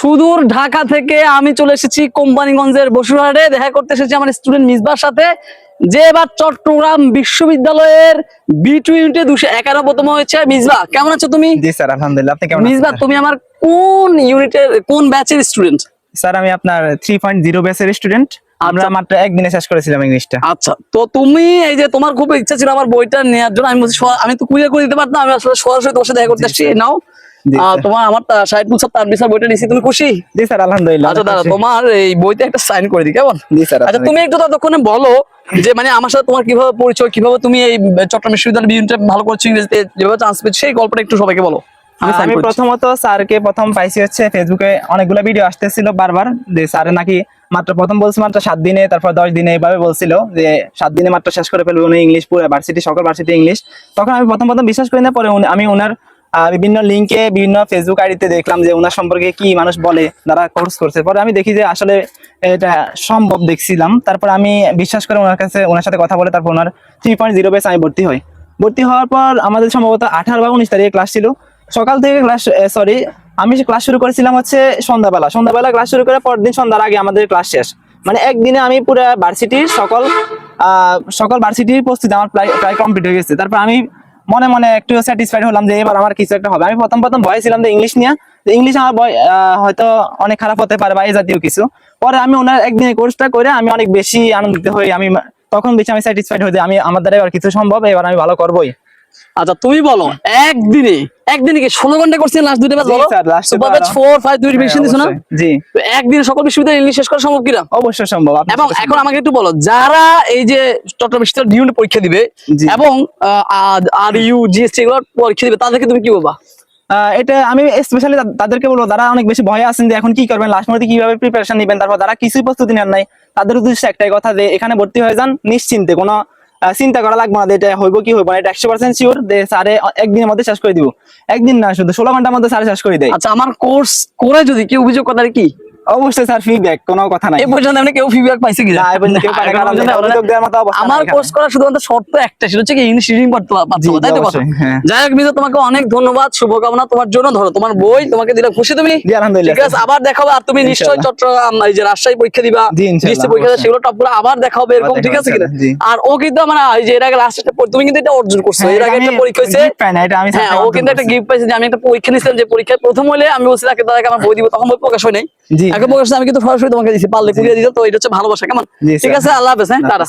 সুদূর ঢাকা থেকে আমি চলে এসেছি কোম্পানিগঞ্জের বসুরহাটে দেখা করতে এসেছি আমার স্টুডেন্ট মিসবার সাথে, যে এবার চট্টগ্রাম বিশ্ববিদ্যালয়ের B2 ইউনিটে 291তম হয়েছে। মিসবা, কেমন আছো তুমি? জি স্যার, আলহামদুলিল্লাহ। আপনি কেমন আছেন? মিসবা, তুমি আমার কোন ইউনিটের কোন ব্যাচের স্টুডেন্ট? স্যার আমি আপনার 3.0 ব্যাচের স্টুডেন্ট। আমরা মাত্র একদিনে শেষ করেছিলাম ইংলিশটা। আচ্ছা, তো তুমি এই যে তোমার খুব ইচ্ছা ছিল আমার বইটা নেওয়ার জন্য, আমি বলছি আমি তো কুরিয়ার করে দিতে পারতাম, আমি আসলে সরাসরি তোমার সাথে দেখা করতে আসছি। নাও তোমার আমার শাহিদুল তানভীর বইটা নিছি, তুমি খুশি? জি স্যার, আলহামদুলিল্লাহ। আচ্ছা দাদা, তোমার এই বইতে একটা সাইন করে দিই, কেমন? জি স্যার। আচ্ছা, তুমি একটু ততক্ষণে বলো যে মানে আমার সাথে তোমার কিভাবে পরিচয়, কিভাবে তুমি এই চট্টগ্রাম বিশ্ববিদ্যালয়ের ইউনিটে ভালো করছো, ইংরেজিতে যেভাবে চান্স পেয়েছো সেই গল্পটা একটু সবাইকে বলো। আমি প্রথমত স্যারকে প্রথম পাইছি হচ্ছে ফেসবুকে অনেকগুলো ভিডিও আসতেছিল বারবার, যে স্যার নাকি মাত্র প্রথম বলছে মাত্র 7 দিনে, তারপর 10 দিনে এভাবে বলছিল যে 7 দিনে মাত্র শেষ করে ফেলবে উনি ইংলিশ, পুরো ভার্সিটি সকল ভার্সিটি ইংলিশ। তখন আমি প্রথম বিশ্বাস করি না, পরে আমি ওনার বিভিন্ন লিঙ্কে বিভিন্ন ফেসবুক আইডিতে দেখলাম যে ওনার সম্পর্কে কি মানুষ বলে যারা কোর্স করছে। পরে আমি দেখি যে আসলে এটা সম্ভব দেখছিলাম। তারপর আমি বিশ্বাস করে ওনার সাথে কথা বলে তারপর ওনার 3.0 ব্যাচ আমি ভর্তি হওয়ার পর আমাদের সম্ভবত 18 বা 19 তারিখে ক্লাস ছিল। সকাল থেকে আমি ক্লাস শুরু করেছিলাম হচ্ছে সন্ধ্যাবেলা ক্লাস শুরু করে পরদিন সন্ধ্যার আগে আমাদের ক্লাস শেষ। মানে একদিনে আমি পুরো ভার্সিটির সকল ভার্সিটির প্রস্তুতি আমার প্রায় কমপ্লিট হয়ে গেছে। তারপর আমি মনে মনে একটু স্যাটিসফাইড হলাম যে এবার আমার কিছু একটা হবে। আমি প্রথম ভয় ছিলাম যে ইংলিশ নিয়ে, ইংলিশ আমার ভয় হয়তো অনেক খারাপ হতে পারে বা এই জাতীয় কিছু। পরে আমি ওনার একদিনের কোর্সটা করে আমি অনেক বেশি আনন্দিত হই। তখন বেশি আমি স্যাটিসফাইড হই যে আমার দ্বারা এবার কিছু সম্ভব, এবার আমি ভালো করবোই। আচ্ছা, তুমি বলো একদিনে কি 16 ঘন্টা করছেন লাস্ট দুইটা ব্যাচ? বলো সুপার ব্যাচ 4 5 দুই রিভিশন দিছো না? জি। তো একদিনে সকল বিশ্ববিদ্যালয় ইংলিশ শেষ করা সম্ভব কিনা? অবশ্যই সম্ভব। এবং এখন আমাকে একটু বলো, যারা এই যে চট্টগ্রাম বিশ্ববিদ্যালয় ইউনিট পরীক্ষা দিবে এবং RU GST এগুলো পরীক্ষা দিবে, তাদেরকে তুমি কি বলবা? এটা আমি স্পেশালি তাদেরকে বলবো যারা অনেক বেশি ভয়ে আছেন যে এখন কি করবেন, লাস্ট মুহূর্তে কিভাবে প্রিপারেশন নেবেন, তারপর যারা কিছুই প্রস্তুতি নেন নাই, তাদের উদ্দেশ্যে একটাই কথা যে এখানে ভর্তি হয়ে যান নিশ্চিন্তে, কোনো চিন্তা করা লাগবে না এটা হইব কি হইব না। এটা 100% শিওর যে স্যারে একদিনের মধ্যে শেষ করে দিব। একদিন না, শুধু 16 ঘন্টার মধ্যে স্যার শেষ করে দেয়। আচ্ছা, আমার কোর্স করে যদি কেউ অভিযোগ করে কি? অবশ্যই স্যার ফিডব্যাক, কোনো কথা নাই। এই পর্যন্ত আপনি কেউ ফিডব্যাক পাইছে কি? না, এই পর্যন্ত কেউ পায়নি, কারণ অভিযোগ দেওয়ার মতো অবস্থা আমার কোর্স করা শুধুমাত্র শর্ত একটা, সেটা হচ্ছে কি ইংলিশ রিডিং পড়তে পারতে হবে, তাই তো কথা? যাই হোক মিজা, তোমাকে অনেক ধন্যবাদ, শুভকামনা তোমার জন্য। ধরো তোমার বই তোমাকে দিলে খুশি তুমি? জি আলহামদুলিল্লাহ। ঠিক আছে, আবার দেখাবো। আর তুমি নিশ্চয়ই চট্টগ্রাম এই যে রাজশাহী পরীক্ষা দিবা, ডিস্ট্রিক্ট পরীক্ষা সেগুলো টপ করে আবার দেখাবে এরকম, ঠিক আছে কিনা? আর ও কিন্তু আমার এই যে এর আগে লাস্ট একটা তুমি কিন্তু এটা অর্জন করছো, এর আগে একটা পরীক্ষা হয়েছে, হ্যাঁ ও কিন্তু একটা গিফট পাইছে যে আমি একটা পরীক্ষা নিয়েছিলাম, যে পরীক্ষায় প্রথম হলে আমি বলছি তাকে দাদাকে আমার বই দিব, তখন বই প্রকাশ হয় নাই। এখন প্রকাশ আমি কিন্তু সরাসরি তোমাকে দিছি, পারলে কুড়িয়ে দিতাম। তো এটা হচ্ছে ভালোবাসা, কেমন? ঠিক আছে, আল্লাহ হাফেজ। হ্যাঁ, টাটা।